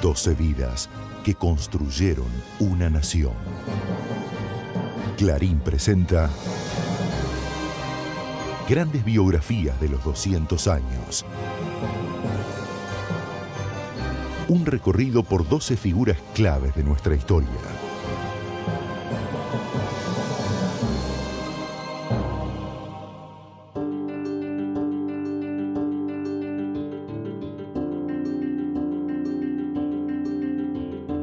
12 vidas que construyeron una nación. Clarín presenta grandes biografías de los 200 años. Un recorrido por 12 figuras claves de nuestra historia.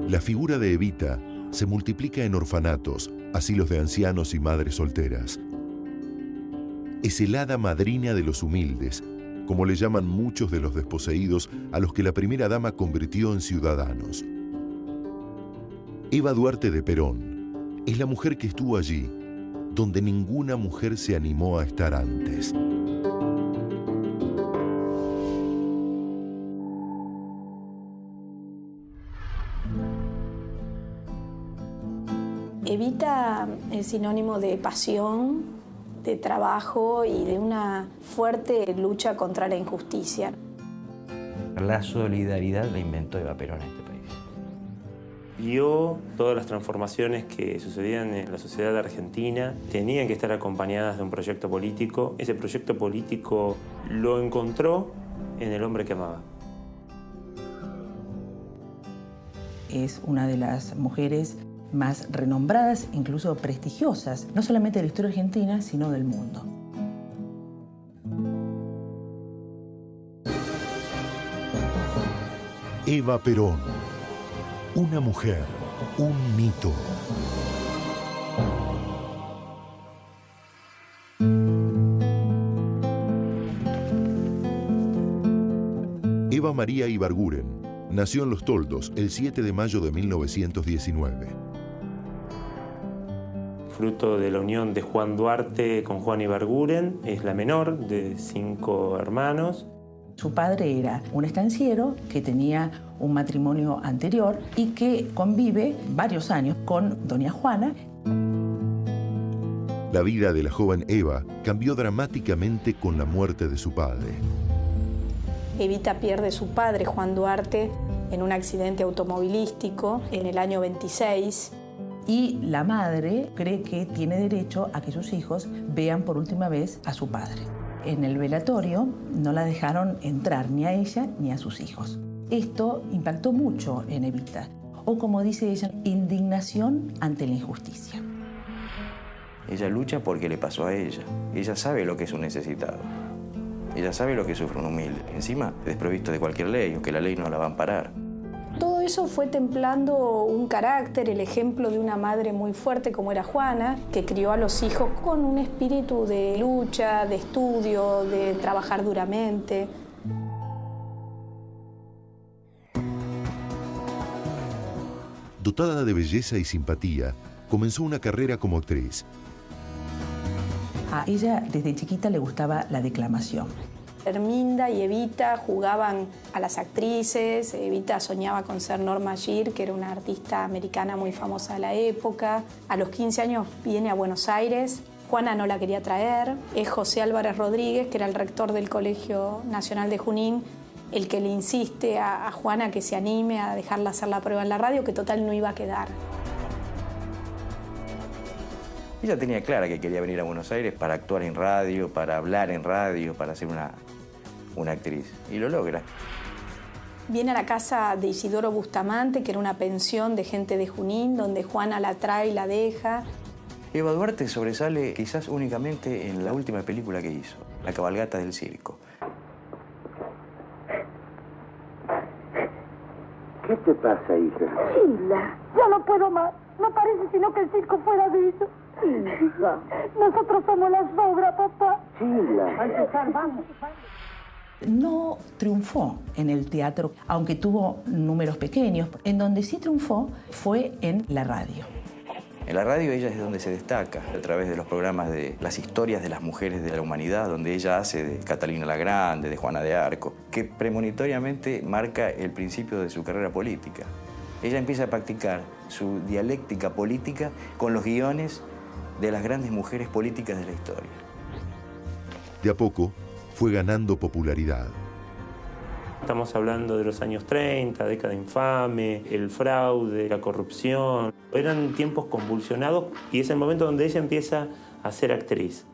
La figura de Evita se multiplica en orfanatos, asilos de ancianos y madres solteras. Es el hada madrina de los humildes, como le llaman muchos de los desposeídos a los que la primera dama convirtió en ciudadanos. Eva Duarte de Perón es la mujer que estuvo allí, donde ninguna mujer se animó a estar antes. Evita es sinónimo de pasión, de trabajo y de una fuerte lucha contra la injusticia. La solidaridad la inventó Eva Perón en este país. Vio todas las transformaciones que sucedían en la sociedad argentina, tenían que estar acompañadas de un proyecto político. Ese proyecto político lo encontró en el hombre que amaba. Es una de las mujeres más renombradas, incluso prestigiosas, no solamente de la historia argentina, sino del mundo. Eva Perón, una mujer, un mito. Eva María Ibarguren nació en Los Toldos el 7 de mayo de 1919. Fruto de la unión de Juan Duarte con Juan Ibarguren, es la menor de 5 hermanos. Su padre era un estanciero que tenía un matrimonio anterior y que convive varios años con doña Juana. La vida de la joven Eva cambió dramáticamente con la muerte de su padre. Evita pierde a su padre, Juan Duarte, en un accidente automovilístico en el año 26. Y la madre cree que tiene derecho a que sus hijos vean por última vez a su padre. En el velatorio no la dejaron entrar ni a ella ni a sus hijos. Esto impactó mucho en Evita, o como dice ella, indignación ante la injusticia. Ella lucha porque le pasó a ella. Ella sabe lo que es un necesitado. Ella sabe lo que sufre un humilde. Encima, desprovisto de cualquier ley, o que la ley no la va a amparar. Todo eso fue templando un carácter, el ejemplo de una madre muy fuerte como era Juana, que crió a los hijos con un espíritu de lucha, de estudio, de trabajar duramente. Dotada de belleza y simpatía, comenzó una carrera como actriz. A ella desde chiquita le gustaba la declamación. Herminda y Evita jugaban a las actrices. Evita soñaba con ser Norma Jean, que era una artista americana muy famosa de la época. A los 15 años viene a Buenos Aires. Juana no la quería traer. Es José Álvarez Rodríguez, que era el rector del Colegio Nacional de Junín, el que le insiste a Juana que se anime a dejarla hacer la prueba en la radio, que total no iba a quedar. Ella tenía clara que quería venir a Buenos Aires para actuar en radio, para hablar en radio, para ser una actriz. Y lo logra. Viene a la casa de Isidoro Bustamante, que era una pensión de gente de Junín, donde Juana la trae y la deja. Eva Duarte sobresale quizás únicamente en la última película que hizo, La cabalgata del circo. ¿Qué te pasa, hija? Sheila, ya no puedo más. No parece sino que el circo fuera de eso. Hija. Nosotros somos la sobra, papá. Sheila. Vamos. No triunfó en el teatro, aunque tuvo números pequeños. En donde sí triunfó fue en la radio. En la radio ella es donde se destaca, a través de los programas de las historias de las mujeres de la humanidad, donde ella hace de Catalina la Grande, de Juana de Arco, que premonitoriamente marca el principio de su carrera política. Ella empieza a practicar su dialéctica política con los guiones de las grandes mujeres políticas de la historia. De a poco fue ganando popularidad. Estamos hablando de los años 30, década infame, el fraude, la corrupción. Eran tiempos convulsionados y es el momento donde ella empieza a ser actriz.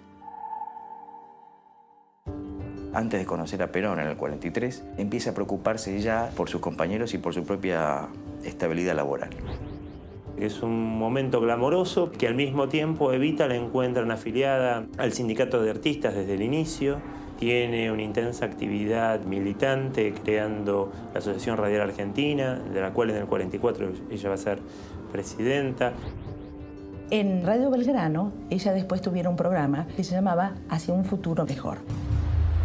Antes de conocer a Perón en el 43, empieza a preocuparse ya por sus compañeros y por su propia estabilidad laboral. Es un momento glamoroso que al mismo tiempo Evita la encuentran afiliada al sindicato de artistas desde el inicio. Tiene una intensa actividad militante creando la Asociación Radial Argentina, de la cual en el 44 ella va a ser presidenta. En Radio Belgrano, ella después tuviera un programa que se llamaba Hacia un futuro mejor.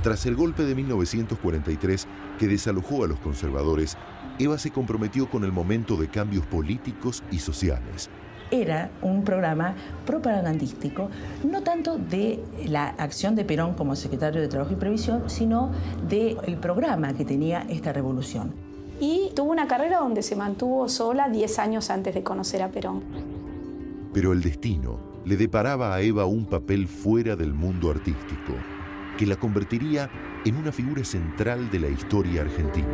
Tras el golpe de 1943, que desalojó a los conservadores, Eva se comprometió con el momento de cambios políticos y sociales. Era un programa propagandístico, no tanto de la acción de Perón como secretario de Trabajo y Previsión, sino del programa que tenía esta revolución. Y tuvo una carrera donde se mantuvo sola 10 años antes de conocer a Perón. Pero el destino le deparaba a Eva un papel fuera del mundo artístico, que la convertiría en una figura central de la historia argentina.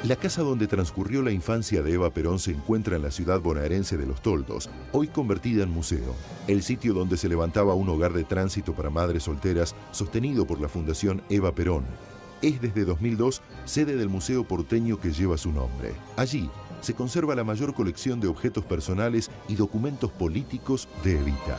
La casa donde transcurrió la infancia de Eva Perón se encuentra en la ciudad bonaerense de Los Toldos, hoy convertida en museo, el sitio donde se levantaba un hogar de tránsito para madres solteras sostenido por la Fundación Eva Perón. Es desde 2002 sede del museo porteño que lleva su nombre. Allí se conserva la mayor colección de objetos personales y documentos políticos de Evita.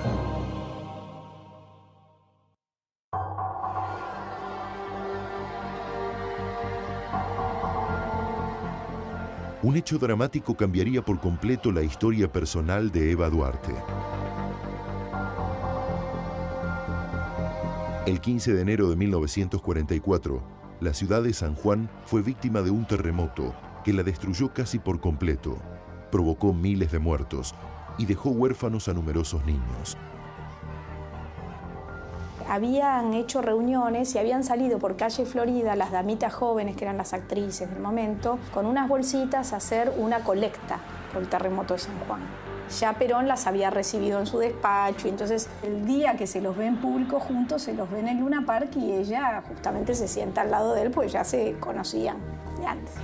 Un hecho dramático cambiaría por completo la historia personal de Eva Duarte. El 15 de enero de 1944, la ciudad de San Juan fue víctima de un terremoto que la destruyó casi por completo, provocó miles de muertos y dejó huérfanos a numerosos niños. Habían hecho reuniones y habían salido por calle Florida las damitas jóvenes, que eran las actrices del momento, con unas bolsitas a hacer una colecta por el terremoto de San Juan. Ya Perón las había recibido en su despacho y entonces el día que se los ve en público juntos, se los ve en el Luna Park y ella justamente se sienta al lado de él, pues ya se conocían de antes.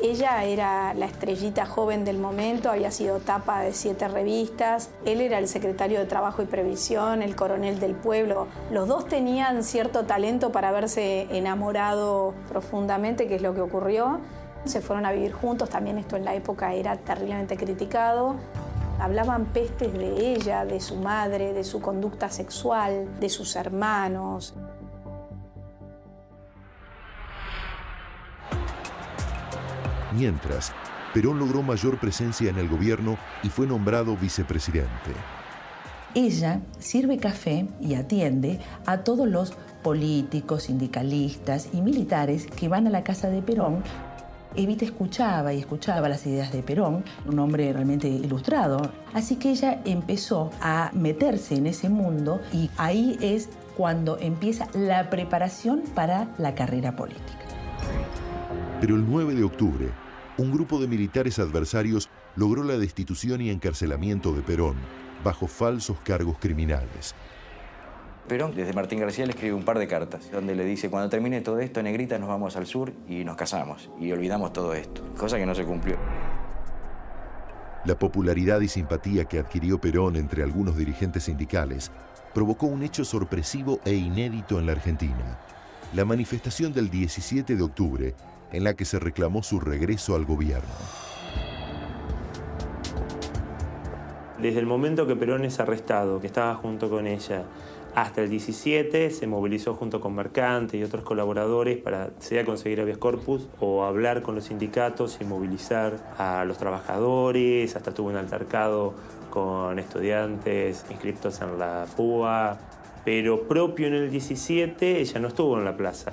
Ella era la estrellita joven del momento, había sido tapa de 7 revistas. Él era el secretario de Trabajo y Previsión, el coronel del pueblo. Los dos tenían cierto talento para haberse enamorado profundamente, que es lo que ocurrió. Se fueron a vivir juntos, también esto en la época era terriblemente criticado. Hablaban pestes de ella, de su madre, de su conducta sexual, de sus hermanos. Mientras, Perón logró mayor presencia en el gobierno y fue nombrado vicepresidente. Ella sirve café y atiende a todos los políticos, sindicalistas y militares que van a la casa de Perón. Evita escuchaba las ideas de Perón, un hombre realmente ilustrado. Así que ella empezó a meterse en ese mundo y ahí es cuando empieza la preparación para la carrera política. Pero el 9 de octubre, un grupo de militares adversarios logró la destitución y encarcelamiento de Perón bajo falsos cargos criminales. Perón, desde Martín García, le escribe un par de cartas donde le dice: cuando termine todo esto, negrita, nos vamos al sur y nos casamos y olvidamos todo esto, cosa que no se cumplió. La popularidad y simpatía que adquirió Perón entre algunos dirigentes sindicales provocó un hecho sorpresivo e inédito en la Argentina: la manifestación del 17 de octubre, en la que se reclamó su regreso al gobierno. Desde el momento que Perón es arrestado, que estaba junto con ella, hasta el 17 se movilizó junto con Mercante y otros colaboradores para sea conseguir habeas corpus o hablar con los sindicatos y movilizar a los trabajadores, hasta tuvo un altercado con estudiantes inscriptos en la FUA, pero propio en el 17 ella no estuvo en la plaza.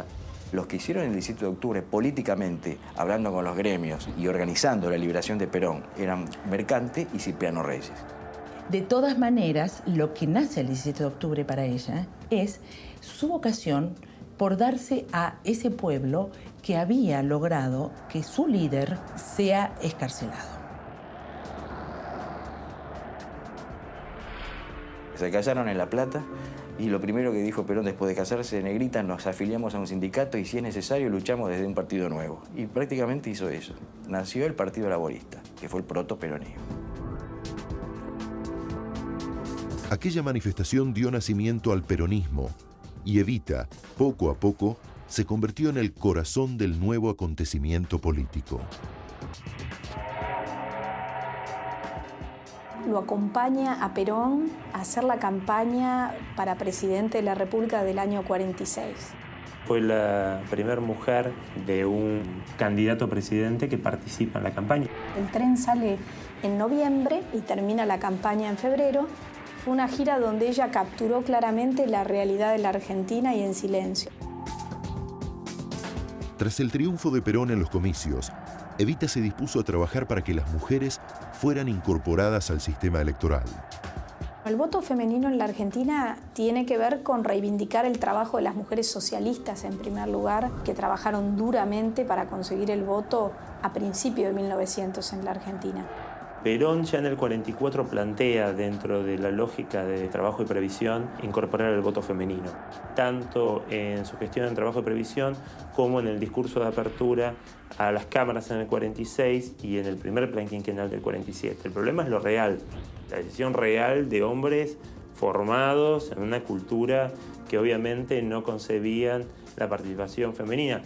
Los que hicieron el 17 de octubre políticamente, hablando con los gremios y organizando la liberación de Perón, eran Mercante y Cipriano Reyes. De todas maneras, lo que nace el 17 de octubre para ella es su vocación por darse a ese pueblo que había logrado que su líder sea excarcelado. Se casaron en La Plata y lo primero que dijo Perón después de casarse: negrita, nos afiliamos a un sindicato y si es necesario luchamos desde un partido nuevo. Y prácticamente hizo eso. Nació el Partido Laborista, que fue el proto-peronismo. Aquella manifestación dio nacimiento al peronismo y Evita, poco a poco, se convirtió en el corazón del nuevo acontecimiento político. Lo acompaña a Perón a hacer la campaña para presidente de la República del año 46. Fue la primera mujer de un candidato a presidente que participa en la campaña. El tren sale en noviembre y termina la campaña en febrero. Fue una gira donde ella capturó claramente la realidad de la Argentina y en silencio. Tras el triunfo de Perón en los comicios, Evita se dispuso a trabajar para que las mujeres fueran incorporadas al sistema electoral. El voto femenino en la Argentina tiene que ver con reivindicar el trabajo de las mujeres socialistas, en primer lugar, que trabajaron duramente para conseguir el voto a principios de 1900 en la Argentina. Perón ya en el 44 plantea, dentro de la lógica de trabajo y previsión, incorporar el voto femenino, tanto en su gestión en trabajo y previsión como en el discurso de apertura a las cámaras en el 46 y en el primer plan quinquenal del 47. El problema es lo real, la decisión real de hombres formados en una cultura que obviamente no concebían la participación femenina.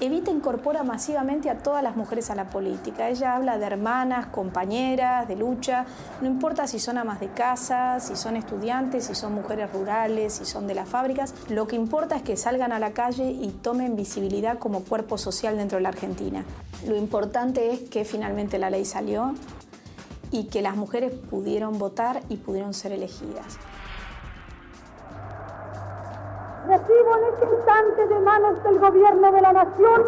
Evita incorpora masivamente a todas las mujeres a la política. Ella habla de hermanas, compañeras, de lucha. No importa si son amas de casa, si son estudiantes, si son mujeres rurales, si son de las fábricas. Lo que importa es que salgan a la calle y tomen visibilidad como cuerpo social dentro de la Argentina. Lo importante es que finalmente la ley salió y que las mujeres pudieron votar y pudieron ser elegidas. Recibo en este instante de manos del Gobierno de la Nación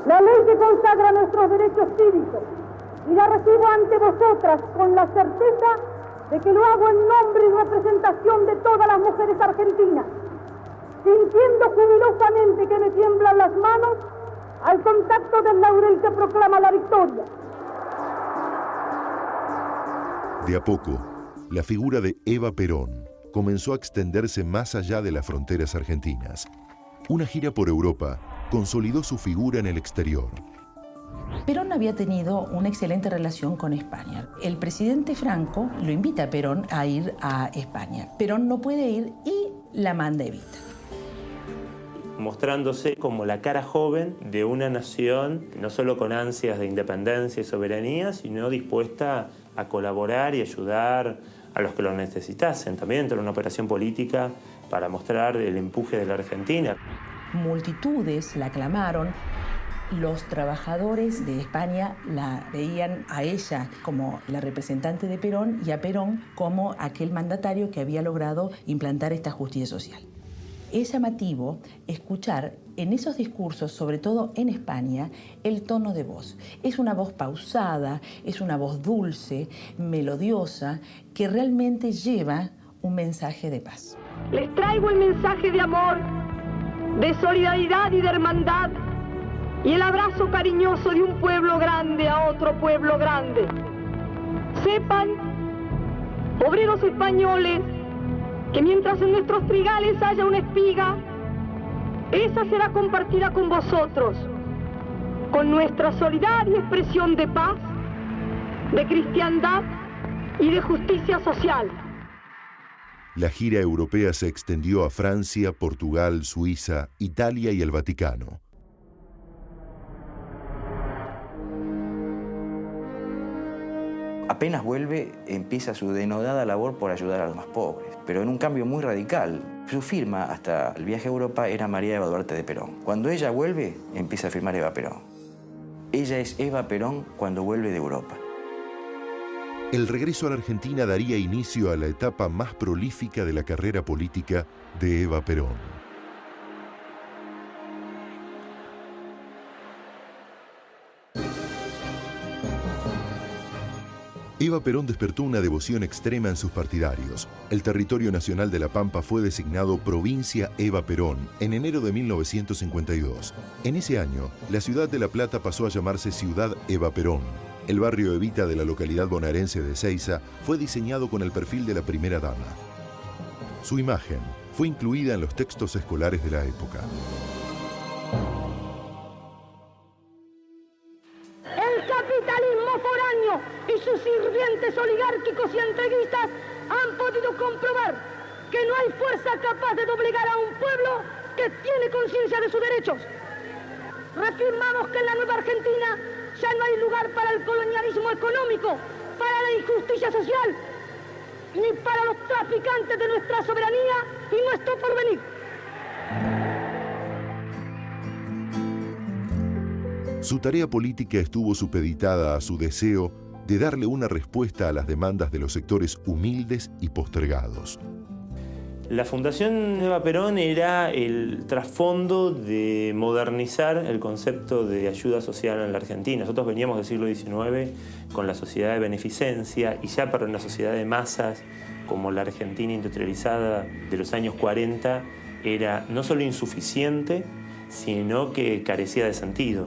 la ley que consagra nuestros derechos cívicos y la recibo ante vosotras con la certeza de que lo hago en nombre y representación de todas las mujeres argentinas, sintiendo jubilosamente que me tiemblan las manos al contacto del laurel que proclama la victoria. De a poco, la figura de Eva Perón comenzó a extenderse más allá de las fronteras argentinas. Una gira por Europa consolidó su figura en el exterior. Perón había tenido una excelente relación con España. El presidente Franco lo invita a Perón a ir a España. Perón no puede ir y la manda Evita. Mostrándose como la cara joven de una nación, no solo con ansias de independencia y soberanía, sino dispuesta a colaborar y ayudar a los que lo necesitasen. También entró en una operación política para mostrar el empuje de la Argentina. Multitudes la aclamaron. Los trabajadores de España la veían a ella como la representante de Perón y a Perón como aquel mandatario que había logrado implantar esta justicia social. Es llamativo escuchar en esos discursos, sobre todo en España, el tono de voz. Es una voz pausada, es una voz dulce, melodiosa, que realmente lleva un mensaje de paz. Les traigo el mensaje de amor, de solidaridad y de hermandad, y el abrazo cariñoso de un pueblo grande a otro pueblo grande. Sepan, obreros españoles, que mientras en nuestros trigales haya una espiga, esa será compartida con vosotros, con nuestra solidaria expresión de paz, de cristiandad y de justicia social. La gira europea se extendió a Francia, Portugal, Suiza, Italia y el Vaticano. Apenas vuelve, empieza su denodada labor por ayudar a los más pobres, pero en un cambio muy radical. Su firma hasta el viaje a Europa era María Eva Duarte de Perón. Cuando ella vuelve, empieza a firmar Eva Perón. Ella es Eva Perón cuando vuelve de Europa. El regreso a la Argentina daría inicio a la etapa más prolífica de la carrera política de Eva Perón. Eva Perón despertó una devoción extrema en sus partidarios. El territorio nacional de La Pampa fue designado Provincia Eva Perón en enero de 1952. En ese año, la ciudad de La Plata pasó a llamarse Ciudad Eva Perón. El barrio Evita de la localidad bonaerense de Ezeiza fue diseñado con el perfil de la primera dama. Su imagen fue incluida en los textos escolares de la época. El capitalismo foráneo y sus sirvientes oligárquicos y entreguistas han podido comprobar que no hay fuerza capaz de doblegar a un pueblo que tiene conciencia de sus derechos. Reafirmamos que en la nueva Argentina ya no hay lugar para el colonialismo económico, para la injusticia social, ni para los traficantes de nuestra soberanía y nuestro porvenir. Su tarea política estuvo supeditada a su deseo de darle una respuesta a las demandas de los sectores humildes y postergados. La Fundación Eva Perón era el trasfondo de modernizar el concepto de ayuda social en la Argentina. Nosotros veníamos del siglo XIX con la sociedad de beneficencia y ya para una sociedad de masas como la Argentina industrializada de los años 40 era no solo insuficiente, sino que carecía de sentido.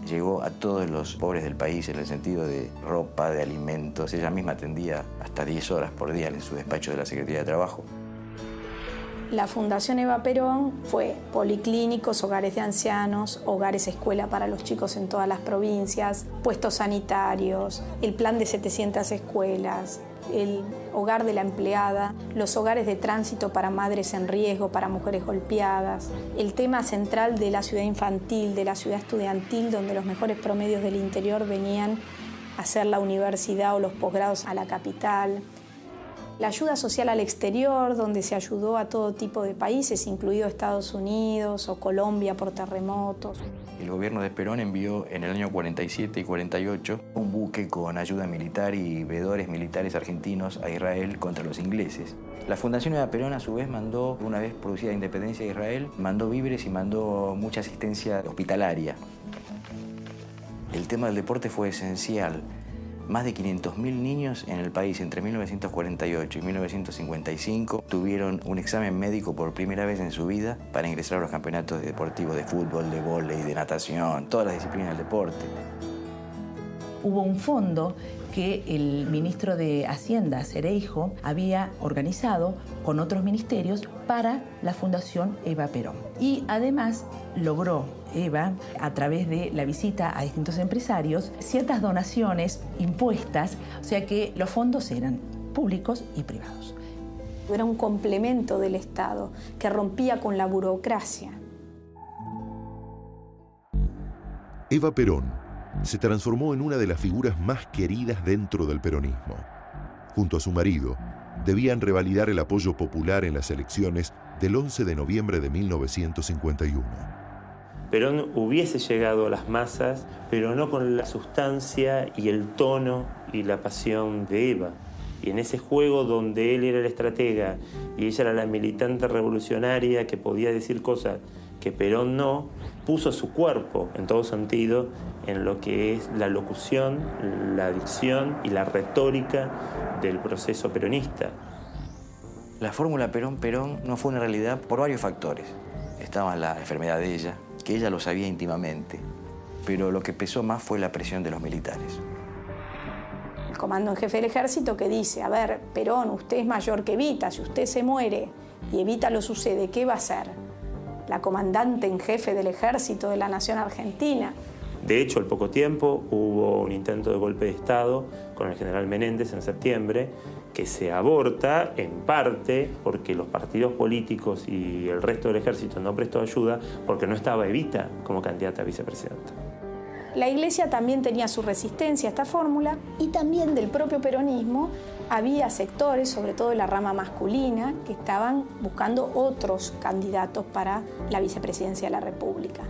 Llegó a todos los pobres del país en el sentido de ropa, de alimentos. Ella misma atendía hasta 10 horas por día en su despacho de la Secretaría de Trabajo. La Fundación Eva Perón fue policlínicos, hogares de ancianos, hogares escuela para los chicos en todas las provincias, puestos sanitarios, el plan de 700 escuelas, el hogar de la empleada, los hogares de tránsito para madres en riesgo, para mujeres golpeadas, el tema central de la ciudad infantil, de la ciudad estudiantil, donde los mejores promedios del interior venían a hacer la universidad o los posgrados a la capital. La ayuda social al exterior, donde se ayudó a todo tipo de países, incluido Estados Unidos o Colombia por terremotos. El gobierno de Perón envió en el año 47 y 48 un buque con ayuda militar y veedores militares argentinos a Israel contra los ingleses. La Fundación Eva Perón, a su vez, mandó, una vez producida la independencia de Israel, mandó víveres y mandó mucha asistencia hospitalaria. El tema del deporte fue esencial. Más de 500.000 niños en el país entre 1948 y 1955 tuvieron un examen médico por primera vez en su vida para ingresar a los campeonatos deportivos de fútbol, de vóley, de natación, todas las disciplinas del deporte. Hubo un fondo que el ministro de Hacienda, Cereijo, había organizado con otros ministerios para la Fundación Eva Perón. Y además logró Eva, a través de la visita a distintos empresarios, ciertas donaciones impuestas, o sea que los fondos eran públicos y privados. Era un complemento del Estado que rompía con la burocracia. Eva Perón se transformó en una de las figuras más queridas dentro del peronismo. Junto a su marido, debían revalidar el apoyo popular en las elecciones del 11 de noviembre de 1951. Perón hubiese llegado a las masas, pero no con la sustancia y el tono y la pasión de Eva. Y en ese juego donde él era el estratega y ella era la militante revolucionaria que podía decir cosas que Perón no, puso su cuerpo, en todo sentido, en lo que es la locución, la dicción y la retórica del proceso peronista. La fórmula Perón-Perón no fue una realidad por varios factores. Estaba la enfermedad de ella, que ella lo sabía íntimamente, pero lo que pesó más fue la presión de los militares. El comando en jefe del ejército que dice, a ver, Perón, usted es mayor que Evita, si usted se muere y Evita lo sucede, ¿qué va a hacer? La comandante en jefe del ejército de la nación argentina. De hecho, al poco tiempo hubo un intento de golpe de Estado con el general Menéndez en septiembre, que se aborta en parte porque los partidos políticos y el resto del ejército no prestó ayuda porque no estaba Evita como candidata a vicepresidenta. La Iglesia también tenía su resistencia a esta fórmula y también del propio peronismo había sectores, sobre todo de la rama masculina, que estaban buscando otros candidatos para la vicepresidencia de la República.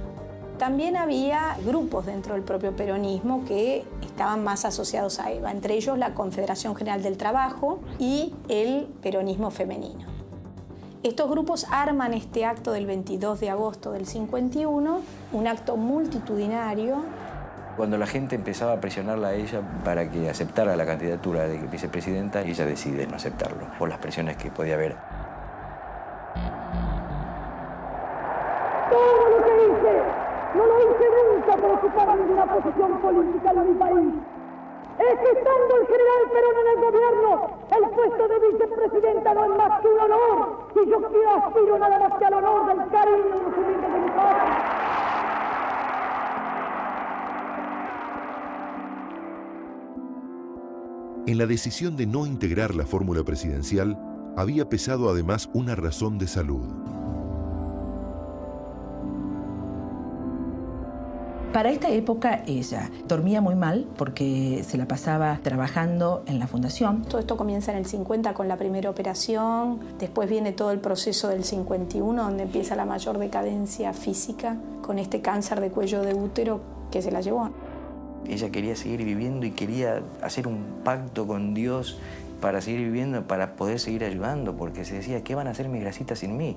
También había grupos dentro del propio peronismo que estaban más asociados a Eva, entre ellos la Confederación General del Trabajo y el peronismo femenino. Estos grupos arman este acto del 22 de agosto del 51, un acto multitudinario. Cuando la gente empezaba a presionarla a ella para que aceptara la candidatura de vicepresidenta, ella decide no aceptarlo, por las presiones que podía haber. Todo lo que hice, no lo hice nunca nunca por ocupar ninguna posición política en mi país. Es que estando el general Perón en el gobierno, el puesto de vicepresidenta no es más que un honor, y yo aspiro nada más que al honor del cariño de los humildes de mi país. En la decisión de no integrar la fórmula presidencial, había pesado además una razón de salud. Para esta época ella dormía muy mal porque se la pasaba trabajando en la fundación. Todo esto comienza en el 50 con la primera operación, después viene todo el proceso del 51 donde empieza la mayor decadencia física con este cáncer de cuello de útero que se la llevó. Ella quería seguir viviendo y quería hacer un pacto con Dios para seguir viviendo, para poder seguir ayudando, porque se decía, ¿qué van a hacer mis grasitas sin mí?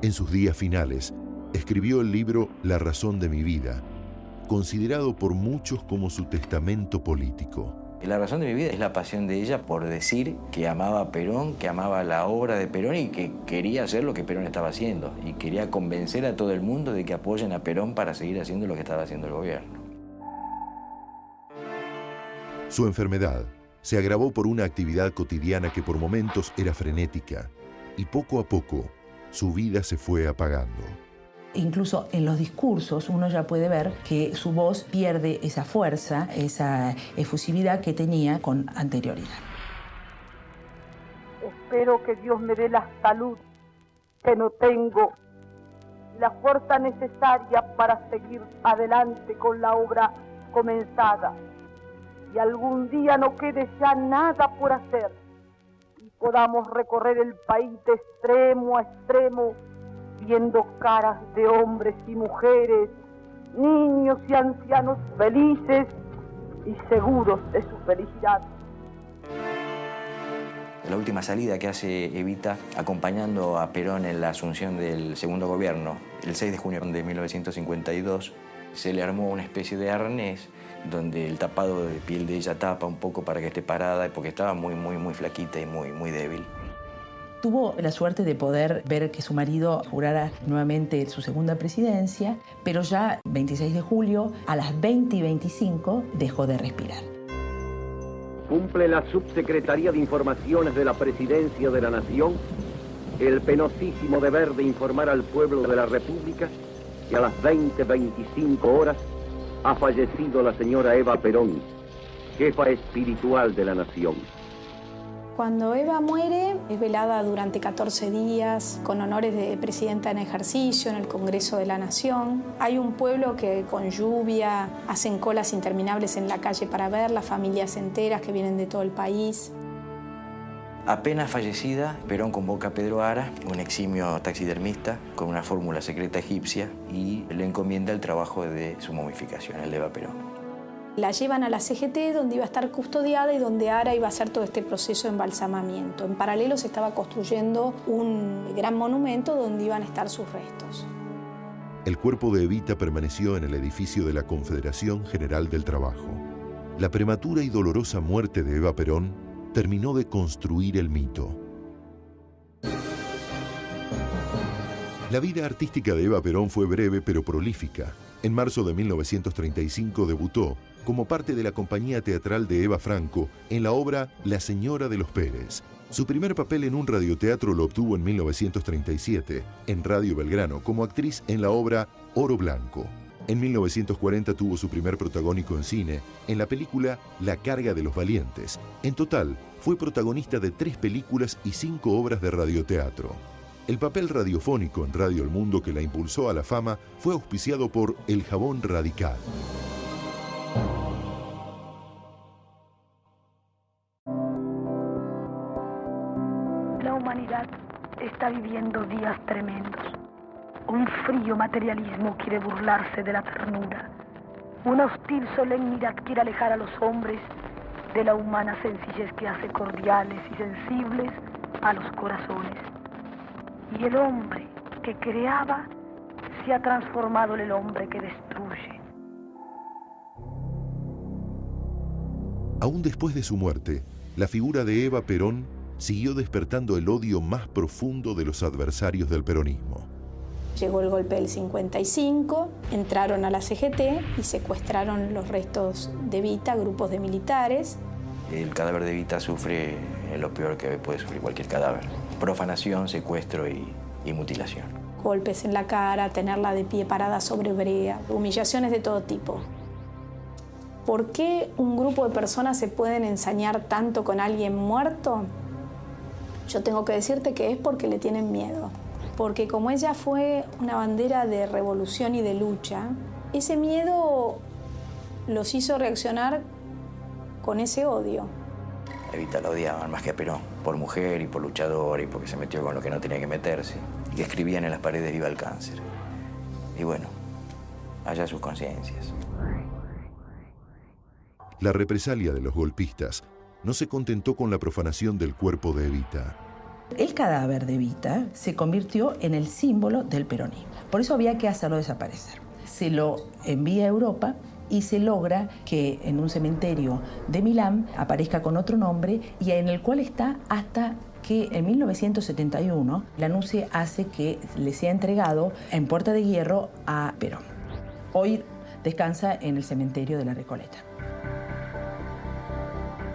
En sus días finales, escribió el libro La razón de mi vida, considerado por muchos como su testamento político. Y la razón de mi vida es la pasión de ella por decir que amaba a Perón, que amaba la obra de Perón y que quería hacer lo que Perón estaba haciendo. Y quería convencer a todo el mundo de que apoyen a Perón para seguir haciendo lo que estaba haciendo el gobierno. Su enfermedad se agravó por una actividad cotidiana que por momentos era frenética y poco a poco su vida se fue apagando. Incluso en los discursos uno ya puede ver que su voz pierde esa fuerza, esa efusividad que tenía con anterioridad. Espero que Dios me dé la salud que no tengo, la fuerza necesaria para seguir adelante con la obra comenzada. Y algún día no quede ya nada por hacer y podamos recorrer el país de extremo a extremo, viendo caras de hombres y mujeres, niños y ancianos felices y seguros de su felicidad. La última salida que hace Evita, acompañando a Perón en la asunción del segundo gobierno, el 6 de junio de 1952, se le armó una especie de arnés donde el tapado de piel de ella tapa un poco para que esté parada, porque estaba muy flaquita y muy débil. Tuvo la suerte de poder ver que su marido jurara nuevamente su segunda presidencia, pero ya 26 de julio, a las 20:25, dejó de respirar. Cumple la Subsecretaría de Informaciones de la Presidencia de la Nación el penosísimo deber de informar al pueblo de la República que a las 20:25 horas ha fallecido la señora Eva Perón, jefa espiritual de la nación. Cuando Eva muere, es velada durante 14 días, con honores de presidenta en ejercicio en el Congreso de la Nación. Hay un pueblo que con lluvia hacen colas interminables en la calle para verla, familias enteras que vienen de todo el país. Apenas fallecida, Perón convoca a Pedro Ara, un eximio taxidermista, con una fórmula secreta egipcia, y le encomienda el trabajo de su momificación, el de Eva Perón. La llevan a la CGT, donde iba a estar custodiada y donde Ara iba a hacer todo este proceso de embalsamamiento. En paralelo se estaba construyendo un gran monumento donde iban a estar sus restos. El cuerpo de Evita permaneció en el edificio de la Confederación General del Trabajo. La prematura y dolorosa muerte de Eva Perón terminó de construir el mito. La vida artística de Eva Perón fue breve pero prolífica. En marzo de 1935 debutó como parte de la compañía teatral de Eva Franco en la obra La Señora de los Pérez. Su primer papel en un radioteatro lo obtuvo en 1937, en Radio Belgrano, como actriz en la obra Oro Blanco. En 1940 tuvo su primer protagónico en cine, en la película La Carga de los Valientes. En total, fue protagonista de 3 películas y 5 obras de radioteatro. El papel radiofónico en Radio El Mundo que la impulsó a la fama fue auspiciado por El Jabón Radical. La humanidad está viviendo días tremendos. Un frío materialismo quiere burlarse de la ternura. Una hostil solemnidad quiere alejar a los hombres de la humana sencillez que hace cordiales y sensibles a los corazones. Y el hombre que creaba se ha transformado en el hombre que destruye. Aún después de su muerte, la figura de Eva Perón siguió despertando el odio más profundo de los adversarios del peronismo. Llegó el golpe del 55, entraron a la CGT y secuestraron los restos de Evita, grupos de militares. El cadáver de Evita sufre lo peor que puede sufrir cualquier cadáver: profanación, secuestro y mutilación. Golpes en la cara, tenerla de pie parada sobre brea, humillaciones de todo tipo. ¿Por qué un grupo de personas se pueden ensañar tanto con alguien muerto? Yo tengo que decirte que es porque le tienen miedo. Porque como ella fue una bandera de revolución y de lucha, ese miedo los hizo reaccionar con ese odio. Evita la odiaban más que a Perón, por mujer y por luchadora y porque se metió con lo que no tenía que meterse. Y que escribían en las paredes "viva el cáncer". Y bueno, allá sus conciencias. La represalia de los golpistas no se contentó con la profanación del cuerpo de Evita. El cadáver de Evita se convirtió en el símbolo del peronismo. Por eso había que hacerlo desaparecer. Se lo envía a Europa y se logra que en un cementerio de Milán aparezca con otro nombre y en el cual está hasta que en 1971 la NUCE hace que le sea entregado en Puerta de Hierro a Perón. Hoy descansa en el cementerio de la Recoleta.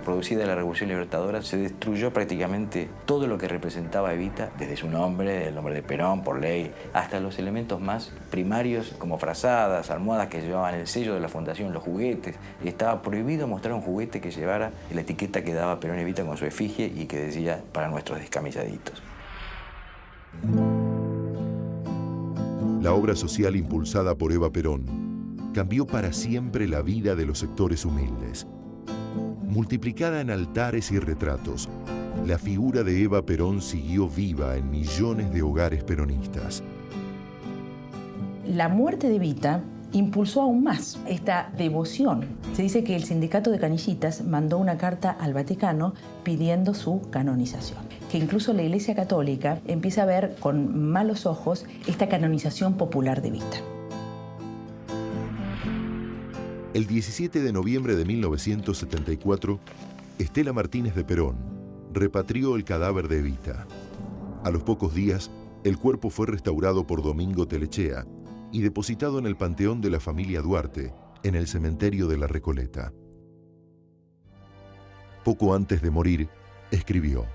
Producida la Revolución Libertadora, se destruyó prácticamente todo lo que representaba Evita, desde su nombre, el nombre de Perón por ley, hasta los elementos más primarios como frazadas, almohadas que llevaban el sello de la fundación, los juguetes. Estaba prohibido mostrar un juguete que llevara la etiqueta que daba Perón Evita con su efigie y que decía "para nuestros descamisaditos". La obra social impulsada por Eva Perón cambió para siempre la vida de los sectores humildes. Multiplicada en altares y retratos, la figura de Eva Perón siguió viva en millones de hogares peronistas. La muerte de Evita impulsó aún más esta devoción. Se dice que el sindicato de canillitas mandó una carta al Vaticano pidiendo su canonización, que incluso la Iglesia Católica empieza a ver con malos ojos esta canonización popular de Evita. El 17 de noviembre de 1974, Estela Martínez de Perón repatrió el cadáver de Evita. A los pocos días, el cuerpo fue restaurado por Domingo Telechea y depositado en el panteón de la familia Duarte, en el cementerio de la Recoleta. Poco antes de morir, escribió: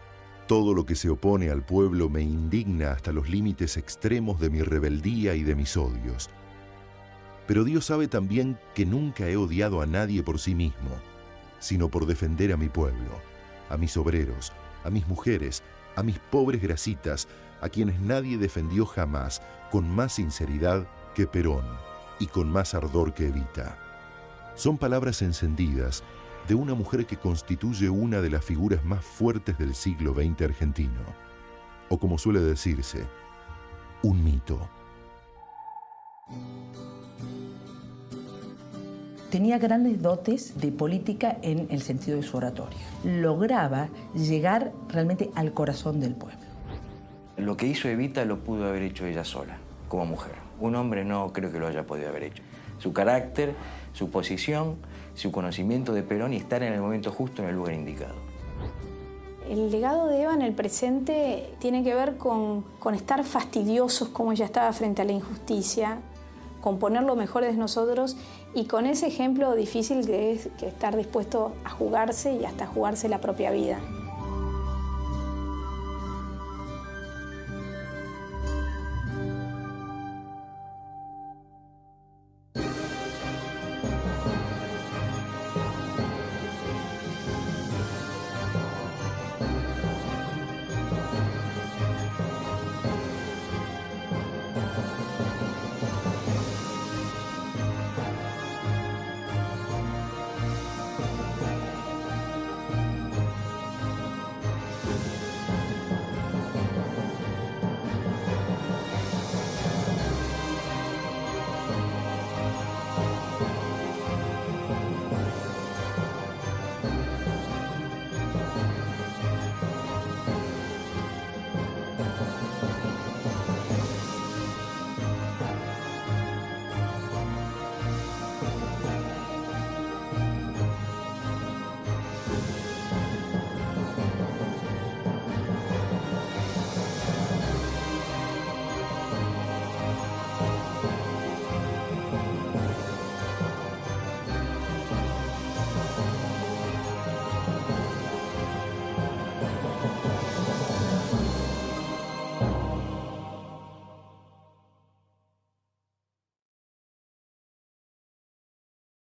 "Todo lo que se opone al pueblo me indigna hasta los límites extremos de mi rebeldía y de mis odios. Pero Dios sabe también que nunca he odiado a nadie por sí mismo, sino por defender a mi pueblo, a mis obreros, a mis mujeres, a mis pobres grasitas, a quienes nadie defendió jamás con más sinceridad que Perón y con más ardor que Evita". Son palabras encendidas de una mujer que constituye una de las figuras más fuertes del siglo XX argentino, o como suele decirse, un mito. Tenía grandes dotes de política en el sentido de su oratoria. Lograba llegar realmente al corazón del pueblo. Lo que hizo Evita lo pudo haber hecho ella sola, como mujer. Un hombre no creo que lo haya podido haber hecho. Su carácter, su posición, su conocimiento de Perón y estar en el momento justo en el lugar indicado. El legado de Eva en el presente tiene que ver con estar fastidiosos como ella estaba frente a la injusticia, con poner lo mejor de nosotros y con ese ejemplo difícil que es que estar dispuesto a jugarse y hasta jugarse la propia vida.